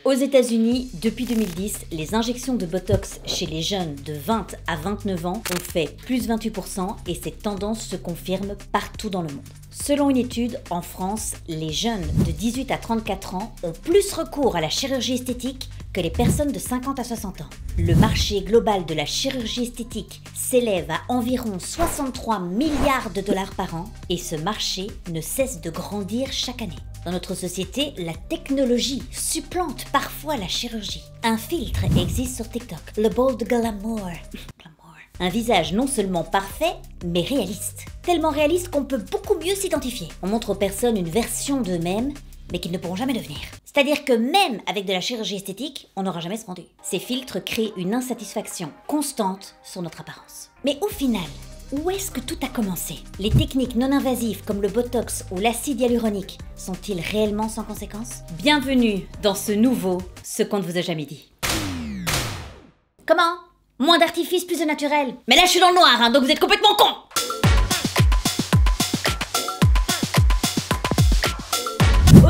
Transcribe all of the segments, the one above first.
Aux États-Unis, depuis 2010, les injections de Botox chez les jeunes de 20 à 29 ans ont fait plus 28% et cette tendance se confirme partout dans le monde. Selon une étude, en France, les jeunes de 18 à 34 ans ont plus recours à la chirurgie esthétique que les personnes de 50 à 60 ans. Le marché global de la chirurgie esthétique s'élève à environ 63 milliards de dollars par an et ce marché ne cesse de grandir chaque année. Dans notre société, la technologie supplante parfois la chirurgie. Un filtre existe sur TikTok, le bold glamour. Un visage non seulement parfait, mais réaliste. Tellement réaliste qu'on peut beaucoup mieux s'identifier. On montre aux personnes une version d'eux-mêmes, mais qu'ils ne pourront jamais devenir. C'est-à-dire que même avec de la chirurgie esthétique, on n'aura jamais ce rendu. Ces filtres créent une insatisfaction constante sur notre apparence. Mais au final, où est-ce que tout a commencé? Les techniques non invasives comme le Botox ou l'acide hyaluronique sont-ils réellement sans conséquence? Bienvenue dans ce nouveau « Ce qu'on ne vous a jamais dit ». Comment? Moins d'artifice, plus de naturel. Mais là je suis dans le noir, hein, donc vous êtes complètement con.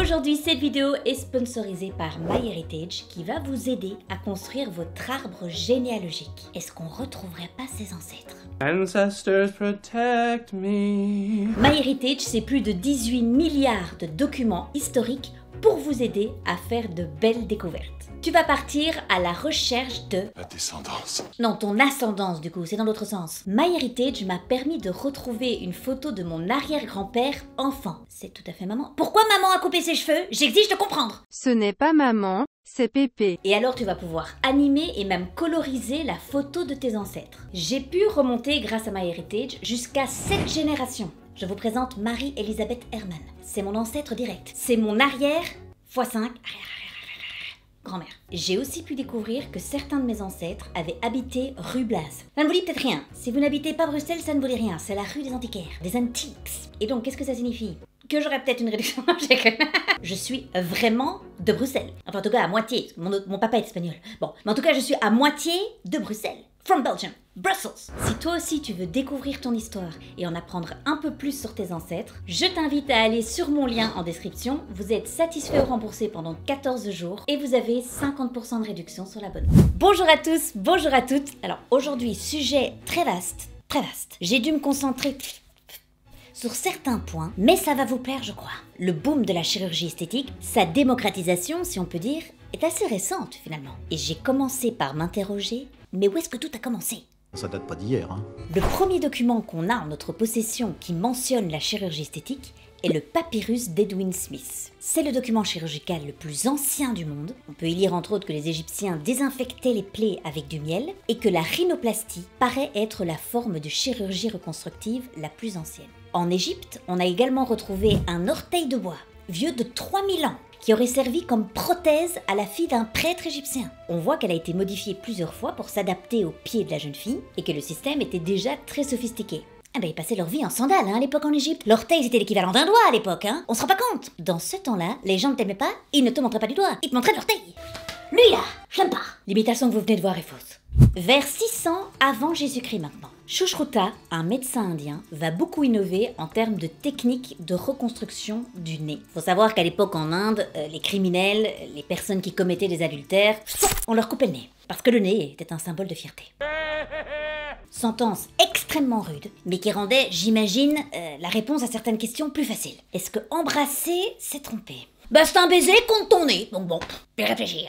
Aujourd'hui, cette vidéo est sponsorisée par MyHeritage qui va vous aider à construire votre arbre généalogique. Est-ce qu'on retrouverait pas ses ancêtres? Ancestors protect me. MyHeritage, c'est plus de 18 milliards de documents historiques pour vous aider à faire de belles découvertes. Tu vas partir à la recherche de... La descendance. Non, ton ascendance du coup, c'est dans l'autre sens. MyHeritage m'a permis de retrouver une photo de mon arrière-grand-père enfant. C'est tout à fait maman. Pourquoi maman a coupé ses cheveux? J'exige de comprendre. Ce n'est pas maman, c'est Pépé. Et alors tu vas pouvoir animer et même coloriser la photo de tes ancêtres. J'ai pu remonter grâce à MyHeritage jusqu'à 7 générations. Je vous présente Marie-Elisabeth Hermann. C'est mon ancêtre direct. C'est mon arrière x5 grand-mère. J'ai aussi pu découvrir que certains de mes ancêtres avaient habité rue Blaz. Ça ne vous dit peut-être rien. Si vous n'habitez pas Bruxelles, ça ne vous dit rien. C'est la rue des antiquaires, des antiques. Et donc, qu'est-ce que ça signifie? Que j'aurais peut-être une réduction. Je suis vraiment de Bruxelles. Enfin, en tout cas, à moitié. Mon papa est espagnol. Bon, mais en tout cas, je suis à moitié de Bruxelles. From Belgium, Brussels. Si toi aussi tu veux découvrir ton histoire et en apprendre un peu plus sur tes ancêtres, je t'invite à aller sur mon lien en description. Vous êtes satisfait ou remboursé pendant 14 jours et vous avez 50% de réduction sur l'abonnement. Bonjour à tous, bonjour à toutes. Alors aujourd'hui, sujet très vaste, très vaste. J'ai dû me concentrer sur certains points, mais ça va vous plaire, je crois. Le boom de la chirurgie esthétique, sa démocratisation, si on peut dire, est assez récente finalement. Et j'ai commencé par m'interroger, mais où est-ce que tout a commencé? Ça date pas d'hier, hein. Le premier document qu'on a en notre possession qui mentionne la chirurgie esthétique est le papyrus d'Edwin Smith. C'est le document chirurgical le plus ancien du monde. On peut y lire entre autres que les Égyptiens désinfectaient les plaies avec du miel et que la rhinoplastie paraît être la forme de chirurgie reconstructive la plus ancienne. En Égypte, on a également retrouvé un orteil de bois, vieux de 3000 ans, qui aurait servi comme prothèse à la fille d'un prêtre égyptien. On voit qu'elle a été modifiée plusieurs fois pour s'adapter aux pieds de la jeune fille et que le système était déjà très sophistiqué. Ah ben ils passaient leur vie en sandales à l'époque en Égypte. L'orteil c'était l'équivalent d'un doigt à l'époque, hein. On se rend pas compte. Dans ce temps-là, les gens ne t'aimaient pas, ils ne te montraient pas du doigt, ils te montraient de l'orteil. Lui là, je l'aime pas. L'imitation que vous venez de voir est fausse. Vers 600 avant Jésus-Christ maintenant. Sushruta, un médecin indien, va beaucoup innover en termes de techniques de reconstruction du nez. Faut savoir qu'à l'époque en Inde, les criminels, les personnes qui commettaient des adultères, on leur coupait le nez. Parce que le nez était un symbole de fierté. Sentence extrêmement rude, mais qui rendait, j'imagine, la réponse à certaines questions plus facile. Est-ce que embrasser, c'est tromper? Bah c'est un baiser contre ton nez, donc bon, je vais réfléchir.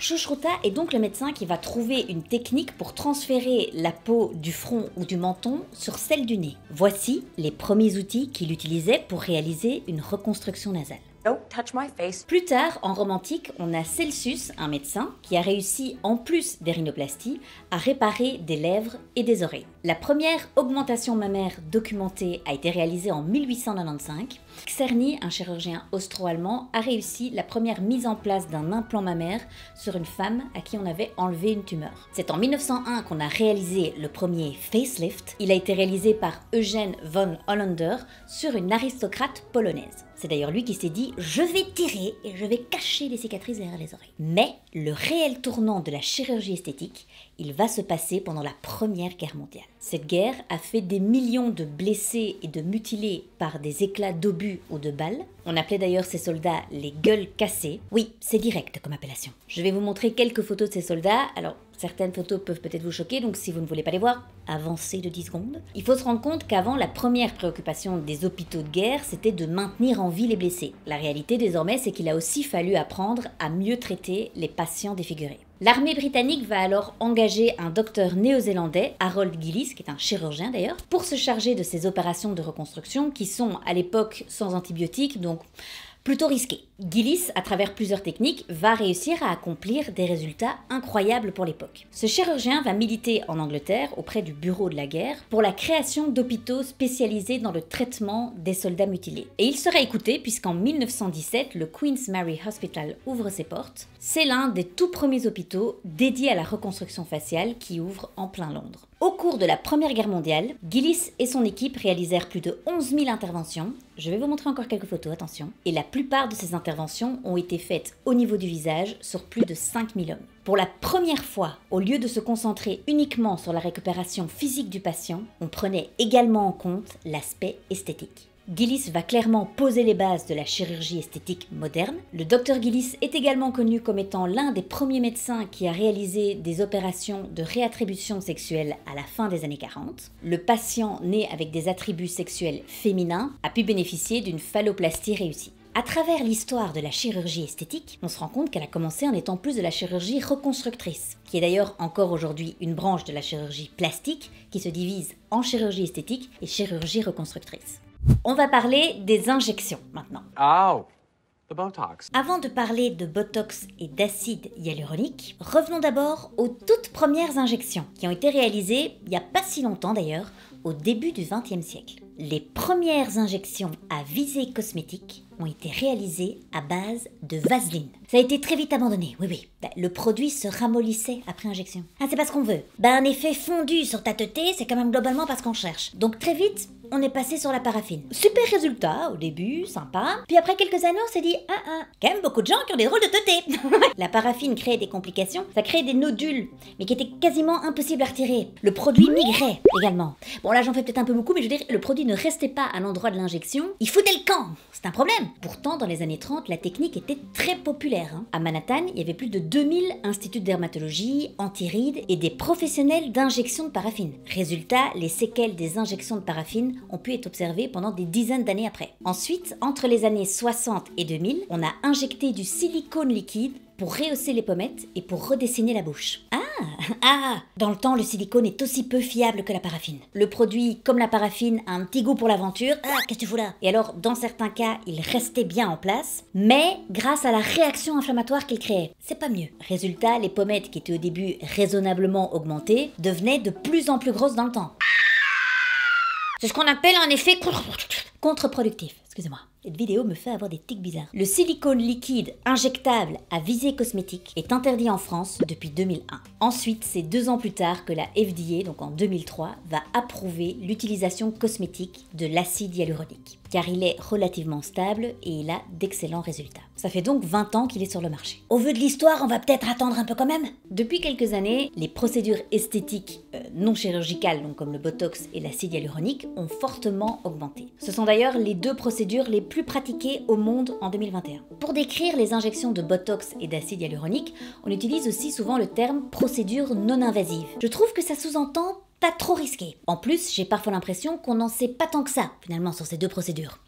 Sushruta est donc le médecin qui va trouver une technique pour transférer la peau du front ou du menton sur celle du nez. Voici les premiers outils qu'il utilisait pour réaliser une reconstruction nasale. Don't touch my face. Plus tard, en romantique, on a Celsus, un médecin, qui a réussi, en plus des rhinoplasties, à réparer des lèvres et des oreilles. La première augmentation mammaire documentée a été réalisée en 1895. Czerny, un chirurgien austro-allemand, a réussi la première mise en place d'un implant mammaire sur une femme à qui on avait enlevé une tumeur. C'est en 1901 qu'on a réalisé le premier facelift. Il a été réalisé par Eugène von Hollander sur une aristocrate polonaise. C'est d'ailleurs lui qui s'est dit « je vais tirer et je vais cacher les cicatrices derrière les oreilles ». Mais le réel tournant de la chirurgie esthétique, il va se passer pendant la Première Guerre mondiale. Cette guerre a fait des millions de blessés et de mutilés par des éclats d'obus d'obus ou de balles. On appelait d'ailleurs ces soldats les gueules cassées. Oui, c'est direct comme appellation. Je vais vous montrer quelques photos de ces soldats. Alors, certaines photos peuvent peut-être vous choquer, donc si vous ne voulez pas les voir, avancez de 10 secondes. Il faut se rendre compte qu'avant, la première préoccupation des hôpitaux de guerre, c'était de maintenir en vie les blessés. La réalité désormais, c'est qu'il a aussi fallu apprendre à mieux traiter les patients défigurés. L'armée britannique va alors engager un docteur néo-zélandais, Harold Gillis, qui est un chirurgien d'ailleurs, pour se charger de ces opérations de reconstruction qui sont à l'époque sans antibiotiques, donc plutôt risqué. Gillis, à travers plusieurs techniques, va réussir à accomplir des résultats incroyables pour l'époque. Ce chirurgien va militer en Angleterre auprès du Bureau de la guerre pour la création d'hôpitaux spécialisés dans le traitement des soldats mutilés. Et il sera écouté puisqu'en 1917, le Queen's Mary Hospital ouvre ses portes. C'est l'un des tout premiers hôpitaux dédiés à la reconstruction faciale qui ouvre en plein Londres. Au cours de la Première Guerre mondiale, Gillis et son équipe réalisèrent plus de 11 000 interventions. Je vais vous montrer encore quelques photos, attention. Et la plupart de ces interventions ont été faites au niveau du visage sur plus de 5 000 hommes. Pour la première fois, au lieu de se concentrer uniquement sur la récupération physique du patient, on prenait également en compte l'aspect esthétique. Gillis va clairement poser les bases de la chirurgie esthétique moderne. Le docteur Gillis est également connu comme étant l'un des premiers médecins qui a réalisé des opérations de réattribution sexuelle à la fin des années 40. Le patient né avec des attributs sexuels féminins a pu bénéficier d'une phalloplastie réussie. À travers l'histoire de la chirurgie esthétique, on se rend compte qu'elle a commencé en étant plus de la chirurgie reconstructrice, qui est d'ailleurs encore aujourd'hui une branche de la chirurgie plastique qui se divise en chirurgie esthétique et chirurgie reconstructrice. On va parler des injections maintenant. Ow. The Botox. Avant de parler de Botox et d'acide hyaluronique, revenons d'abord aux toutes premières injections qui ont été réalisées, il n'y a pas si longtemps d'ailleurs, au début du XXe siècle. Les premières injections à visée cosmétique ont été réalisées à base de vaseline. Ça a été très vite abandonné, oui. Le produit se ramollissait après injection. Ah, c'est pas ce qu'on veut. Un effet fondu sur ta teuté, c'est quand même globalement pas ce qu'on cherche. Donc très vite, on est passé sur la paraffine. Super résultat, au début, sympa. Puis après quelques années, on s'est dit, quand même beaucoup de gens qui ont des drôles de teuté. La paraffine créait des complications, ça créait des nodules, mais qui étaient quasiment impossibles à retirer. Le produit migrait également. Bon là, j'en fais peut-être un peu beaucoup, mais je veux dire, le produit ne restait pas à l'endroit de l'injection, il foutait le camp. C'est un problème. Pourtant, dans les années 30, la technique était très populaire. À Manhattan, il y avait plus de 2000 instituts de dermatologie, anti-rides et des professionnels d'injection de paraffine. Résultat, les séquelles des injections de paraffine ont pu être observées pendant des dizaines d'années après. Ensuite, entre les années 60 et 2000, on a injecté du silicone liquide pour rehausser les pommettes et pour redessiner la bouche. Dans le temps, le silicone est aussi peu fiable que la paraffine. Le produit, comme la paraffine, a un petit goût pour l'aventure. Qu'est-ce que tu fous là? Et alors, dans certains cas, il restait bien en place, mais grâce à la réaction inflammatoire qu'il créait. C'est pas mieux. Résultat, les pommettes qui étaient au début raisonnablement augmentées devenaient de plus en plus grosses dans le temps. C'est ce qu'on appelle un effet contre-productif. Excusez-moi. Cette vidéo me fait avoir des tics bizarres. Le silicone liquide injectable à visée cosmétique est interdit en France depuis 2001. Ensuite, c'est 2 ans plus tard que la FDA, donc en 2003, va approuver l'utilisation cosmétique de l'acide hyaluronique, car il est relativement stable et il a d'excellents résultats. Ça fait donc 20 ans qu'il est sur le marché. Au vu de l'histoire, on va peut-être attendre un peu quand même. Depuis quelques années, les procédures esthétiques non chirurgicales, donc comme le Botox et l'acide hyaluronique, ont fortement augmenté. Ce sont d'ailleurs les 2 procédures les plus pratiquées au monde en 2021. Pour décrire les injections de Botox et d'acide hyaluronique, on utilise aussi souvent le terme procédure non invasive. Je trouve que ça sous-entend pas trop risqué. En plus, j'ai parfois l'impression qu'on n'en sait pas tant que ça, finalement, sur ces 2 procédures.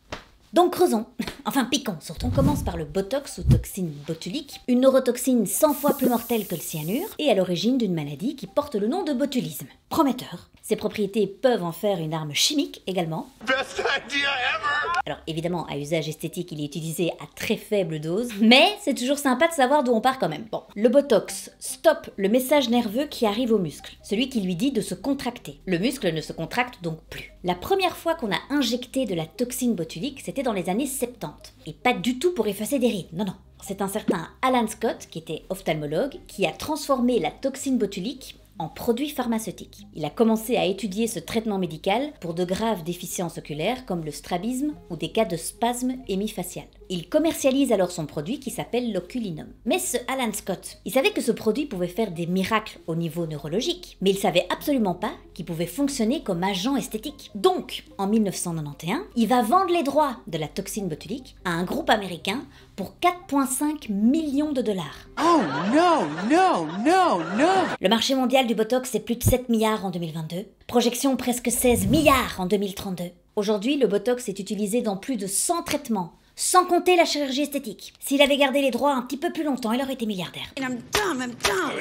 Donc creusons, enfin piquons surtout. On commence par le Botox ou toxine botulique, une neurotoxine 100 fois plus mortelle que le cyanure et à l'origine d'une maladie qui porte le nom de botulisme. Prometteur. Ses propriétés peuvent en faire une arme chimique également. Best idea ever! Alors évidemment, à usage esthétique, il est utilisé à très faible dose, mais c'est toujours sympa de savoir d'où on part quand même. Bon, le Botox stoppe le message nerveux qui arrive au muscle, celui qui lui dit de se contracter. Le muscle ne se contracte donc plus. La première fois qu'on a injecté de la toxine botulique, c'était dans les années 70. Et pas du tout pour effacer des rides, non. C'est un certain Alan Scott, qui était ophtalmologue, qui a transformé la toxine botulique en produit pharmaceutique. Il a commencé à étudier ce traitement médical pour de graves déficiences oculaires comme le strabisme ou des cas de spasme hémifacial. Il commercialise alors son produit qui s'appelle l'oculinum. Mais ce Alan Scott, il savait que ce produit pouvait faire des miracles au niveau neurologique, mais il savait absolument pas qu'il pouvait fonctionner comme agent esthétique. Donc, en 1991, il va vendre les droits de la toxine botulique à un groupe américain pour 4,5 millions de dollars. Oh no, no, no, no! Le marché mondial du Botox, c'est plus de 7 milliards en 2022. Projection presque 16 milliards en 2032. Aujourd'hui, le Botox est utilisé dans plus de 100 traitements, sans compter la chirurgie esthétique. S'il avait gardé les droits un petit peu plus longtemps, il aurait été milliardaire.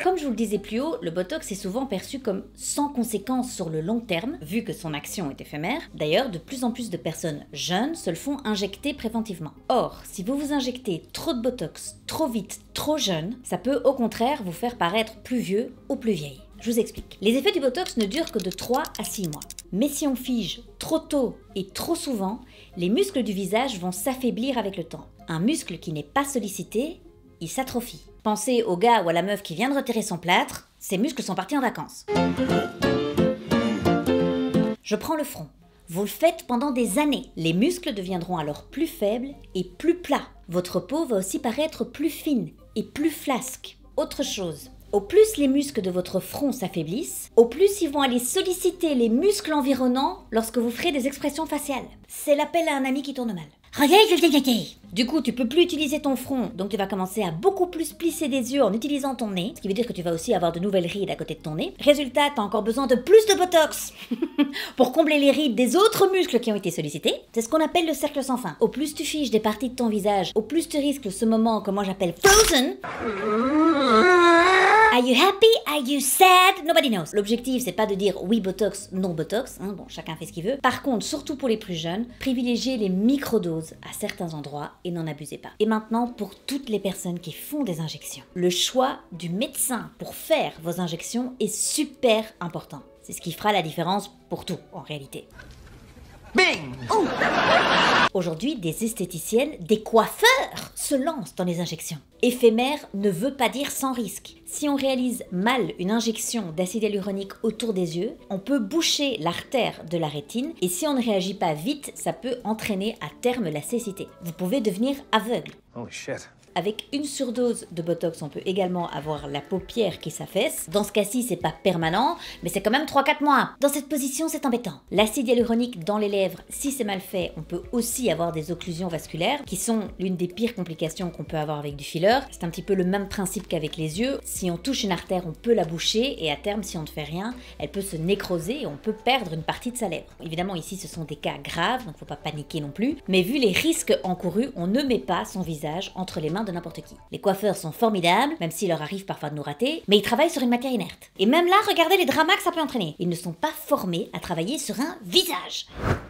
Comme je vous le disais plus haut, le Botox est souvent perçu comme sans conséquence sur le long terme, vu que son action est éphémère. D'ailleurs, de plus en plus de personnes jeunes se le font injecter préventivement. Or, si vous vous injectez trop de Botox, trop vite, trop jeune, ça peut au contraire vous faire paraître plus vieux ou plus vieille. Je vous explique. Les effets du Botox ne durent que de 3 à 6 mois. Mais si on fige trop tôt et trop souvent, les muscles du visage vont s'affaiblir avec le temps. Un muscle qui n'est pas sollicité, il s'atrophie. Pensez au gars ou à la meuf qui vient de retirer son plâtre, ses muscles sont partis en vacances. Je prends le front. Vous le faites pendant des années. Les muscles deviendront alors plus faibles et plus plats. Votre peau va aussi paraître plus fine et plus flasque. Autre chose. Au plus les muscles de votre front s'affaiblissent, au plus ils vont aller solliciter les muscles environnants lorsque vous ferez des expressions faciales. C'est l'appel à un ami qui tourne mal. Du coup, tu peux plus utiliser ton front, donc tu vas commencer à beaucoup plus plisser des yeux en utilisant ton nez, ce qui veut dire que tu vas aussi avoir de nouvelles rides à côté de ton nez. Résultat, t'as encore besoin de plus de Botox pour combler les rides des autres muscles qui ont été sollicités. C'est ce qu'on appelle le cercle sans fin. Au plus tu figes des parties de ton visage, au plus tu risques ce moment que moi j'appelle frozen. Are you happy? Are you sad? Nobody knows. L'objectif, c'est pas de dire oui Botox, non Botox. Bon, chacun fait ce qu'il veut. Par contre, surtout pour les plus jeunes, privilégiez les microdoses à certains endroits et n'en abusez pas. Et maintenant, pour toutes les personnes qui font des injections, le choix du médecin pour faire vos injections est super important. C'est ce qui fera la différence pour tout, en réalité. Bing! Aujourd'hui, des esthéticiennes, des coiffeurs se lancent dans les injections. Éphémère ne veut pas dire sans risque. Si on réalise mal une injection d'acide hyaluronique autour des yeux, on peut boucher l'artère de la rétine et si on ne réagit pas vite, ça peut entraîner à terme la cécité. Vous pouvez devenir aveugle. Holy shit. Avec une surdose de Botox, on peut également avoir la paupière qui s'affaisse. Dans ce cas-ci, c'est pas permanent, mais c'est quand même 3-4 mois. Dans cette position, c'est embêtant. L'acide hyaluronique dans les lèvres, si c'est mal fait, on peut aussi avoir des occlusions vasculaires, qui sont l'une des pires complications qu'on peut avoir avec du filler. C'est un petit peu le même principe qu'avec les yeux. Si on touche une artère, on peut la boucher, et à terme, si on ne fait rien, elle peut se nécroser et on peut perdre une partie de sa lèvre. Évidemment, ici, ce sont des cas graves, donc faut pas paniquer non plus. Mais vu les risques encourus, on ne met pas son visage entre les mains de n'importe qui. Les coiffeurs sont formidables, même s'il leur arrive parfois de nous rater, mais ils travaillent sur une matière inerte. Et même là, regardez les dramas que ça peut entraîner. Ils ne sont pas formés à travailler sur un visage.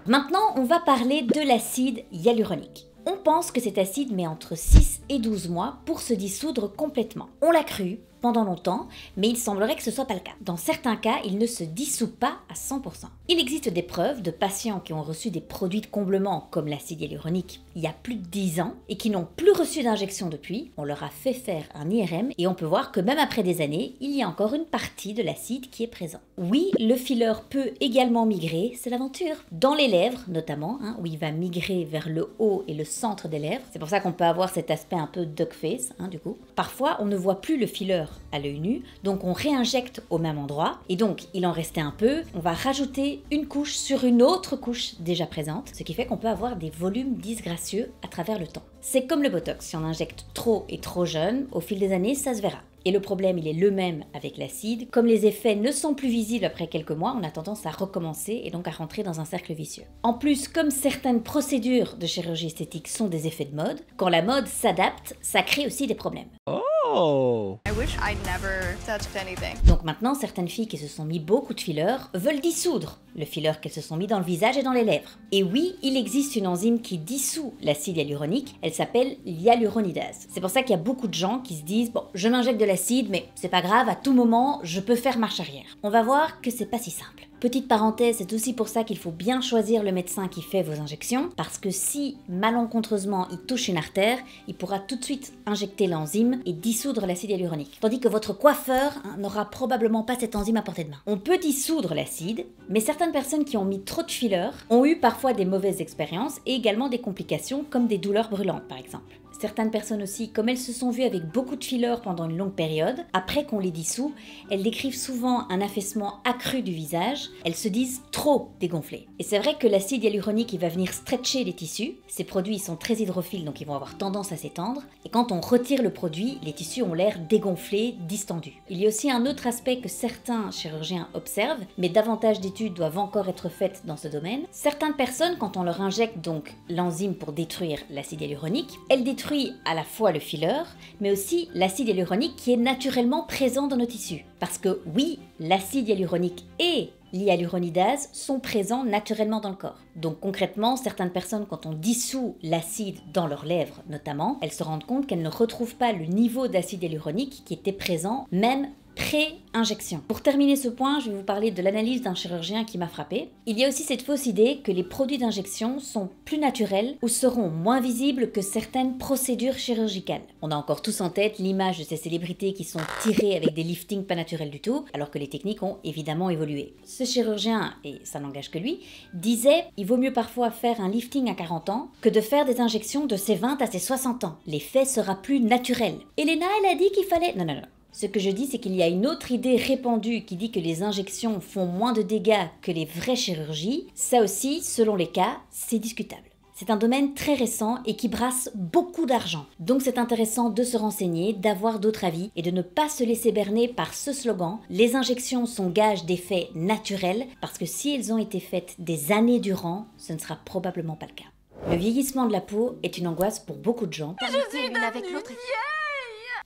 Maintenant, on va parler de l'acide hyaluronique. On pense que cet acide met entre 6 et 12 mois pour se dissoudre complètement. On l'a cru pendant longtemps, mais il semblerait que ce soit pas le cas. Dans certains cas, il ne se dissout pas à 100%. Il existe des preuves de patients qui ont reçu des produits de comblement comme l'acide hyaluronique il y a plus de 10 ans et qui n'ont plus reçu d'injection depuis. On leur a fait faire un IRM et on peut voir que même après des années, il y a encore une partie de l'acide qui est présent. Oui, le filler peut également migrer, c'est l'aventure. Dans les lèvres notamment, où il va migrer vers le haut et le centre des lèvres. C'est pour ça qu'on peut avoir cet aspect un peu duck face, du coup. Parfois, on ne voit plus le filler à l'œil nu, donc on réinjecte au même endroit, et donc il en restait un peu, on va rajouter une couche sur une autre couche déjà présente, ce qui fait qu'on peut avoir des volumes disgracieux à travers le temps. C'est comme le Botox, si on injecte trop et trop jeune, au fil des années, ça se verra. Et le problème, il est le même avec l'acide. Comme les effets ne sont plus visibles après quelques mois, on a tendance à recommencer et donc à rentrer dans un cercle vicieux. En plus, comme certaines procédures de chirurgie esthétique sont des effets de mode, quand la mode s'adapte, ça crée aussi des problèmes. Oh! I wish I'd never touched anything. Donc maintenant, certaines filles qui se sont mis beaucoup de fillers veulent dissoudre le filler qu'elles se sont mis dans le visage et dans les lèvres. Et oui, il existe une enzyme qui dissout l'acide hyaluronique, elle s'appelle l'hyaluronidase. C'est pour ça qu'il y a beaucoup de gens qui se disent « Bon, je m'injecte de l'acide, mais c'est pas grave, à tout moment, je peux faire marche arrière. » On va voir que c'est pas si simple. Petite parenthèse, c'est aussi pour ça qu'il faut bien choisir le médecin qui fait vos injections, parce que si malencontreusement il touche une artère, il pourra tout de suite injecter l'enzyme et dissoudre l'acide hyaluronique. Tandis que votre coiffeur n'aura probablement pas cette enzyme à portée de main. On peut dissoudre l'acide, mais certaines personnes qui ont mis trop de fillers ont eu parfois des mauvaises expériences et également des complications comme des douleurs brûlantes par exemple. Certaines personnes aussi, comme elles se sont vues avec beaucoup de fillers pendant une longue période, après qu'on les dissout, elles décrivent souvent un affaissement accru du visage, elles se disent trop dégonflées. Et c'est vrai que l'acide hyaluronique il va venir stretcher les tissus, ces produits sont très hydrophiles donc ils vont avoir tendance à s'étendre, et quand on retire le produit, les tissus ont l'air dégonflés, distendus. Il y a aussi un autre aspect que certains chirurgiens observent, mais davantage d'études doivent encore être faites dans ce domaine. Certaines personnes, quand on leur injecte donc l'enzyme pour détruire l'acide hyaluronique, elles détruisent à la fois le filler, mais aussi l'acide hyaluronique qui est naturellement présent dans nos tissus. Parce que oui, l'acide hyaluronique et l'hyaluronidase sont présents naturellement dans le corps. Donc concrètement, certaines personnes, quand on dissout l'acide dans leurs lèvres notamment, elles se rendent compte qu'elles ne retrouvent pas le niveau d'acide hyaluronique qui était présent même pré-injection. Pour terminer ce point, je vais vous parler de l'analyse d'un chirurgien qui m'a frappé. Il y a aussi cette fausse idée que les produits d'injection sont plus naturels ou seront moins visibles que certaines procédures chirurgicales. On a encore tous en tête l'image de ces célébrités qui sont tirées avec des liftings pas naturels du tout, alors que les techniques ont évidemment évolué. Ce chirurgien, et ça n'engage que lui, disait « Il vaut mieux parfois faire un lifting à 40 ans que de faire des injections de ses 20 à ses 60 ans. L'effet sera plus naturel. » Elena, elle a dit qu'il fallait... Non. Ce que je dis, c'est qu'il y a une autre idée répandue qui dit que les injections font moins de dégâts que les vraies chirurgies. Ça aussi, selon les cas, c'est discutable. C'est un domaine très récent et qui brasse beaucoup d'argent. Donc c'est intéressant de se renseigner, d'avoir d'autres avis et de ne pas se laisser berner par ce slogan « Les injections sont gages d'effets naturels » parce que si elles ont été faites des années durant, ce ne sera probablement pas le cas. Le vieillissement de la peau est une angoisse pour beaucoup de gens.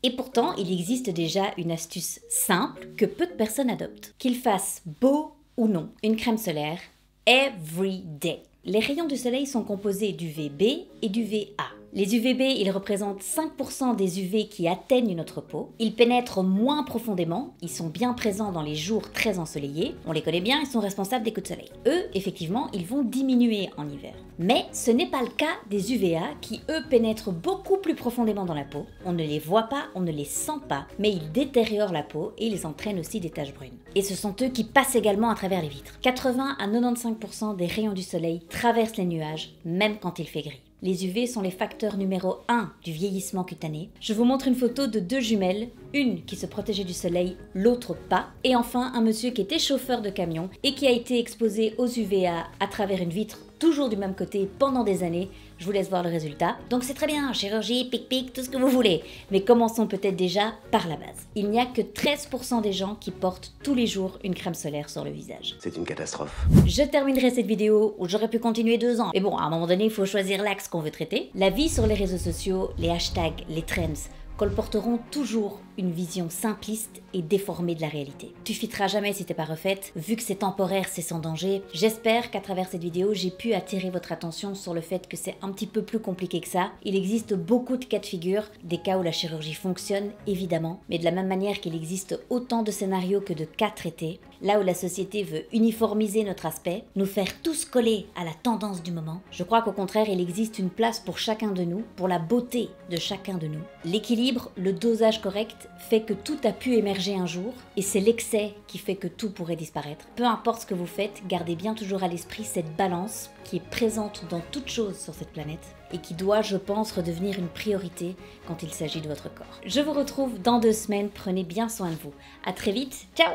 Et pourtant, il existe déjà une astuce simple que peu de personnes adoptent. Qu'ils fassent beau ou non, une crème solaire, every day. Les rayons du soleil sont composés d'UVB et d'UVA. Les UVB, ils représentent 5% des UV qui atteignent notre peau. Ils pénètrent moins profondément, ils sont bien présents dans les jours très ensoleillés. On les connaît bien, ils sont responsables des coups de soleil. Eux, effectivement, ils vont diminuer en hiver. Mais ce n'est pas le cas des UVA qui, eux, pénètrent beaucoup plus profondément dans la peau. On ne les voit pas, on ne les sent pas, mais ils détériorent la peau et ils entraînent aussi des taches brunes. Et ce sont eux qui passent également à travers les vitres. 80 à 95% des rayons du soleil traversent les nuages, même quand il fait gris. Les UV sont les facteurs numéro 1 du vieillissement cutané. Je vous montre une photo de deux jumelles, une qui se protégeait du soleil, l'autre pas. Et enfin, un monsieur qui était chauffeur de camion et qui a été exposé aux UVA à travers une vitre, toujours du même côté, pendant des années. Je vous laisse voir le résultat. Donc c'est très bien, chirurgie, pic-pic, tout ce que vous voulez. Mais commençons peut-être déjà par la base. Il n'y a que 13% des gens qui portent tous les jours une crème solaire sur le visage. C'est une catastrophe. Je terminerai cette vidéo où j'aurais pu continuer 2 ans. Mais bon, à un moment donné, il faut choisir l'axe qu'on veut traiter. La vie sur les réseaux sociaux, les hashtags, les trends, colporteront toujours une vision simpliste et déformée de la réalité. Tu fitteras jamais si t'es pas refaite, vu que c'est temporaire, c'est sans danger. J'espère qu'à travers cette vidéo, j'ai pu attirer votre attention sur le fait que c'est un petit peu plus compliqué que ça. Il existe beaucoup de cas de figure, des cas où la chirurgie fonctionne, évidemment, mais de la même manière qu'il existe autant de scénarios que de cas traités, là où la société veut uniformiser notre aspect, nous faire tous coller à la tendance du moment, je crois qu'au contraire, il existe une place pour chacun de nous, pour la beauté de chacun de nous. L'équilibre, le dosage correct, fait que tout a pu émerger un jour, et c'est l'excès qui fait que tout pourrait disparaître. Peu importe ce que vous faites, gardez bien toujours à l'esprit cette balance qui est présente dans toute chose sur cette planète, et qui doit, je pense, redevenir une priorité quand il s'agit de votre corps. Je vous retrouve dans 2 semaines, prenez bien soin de vous. À très vite, ciao!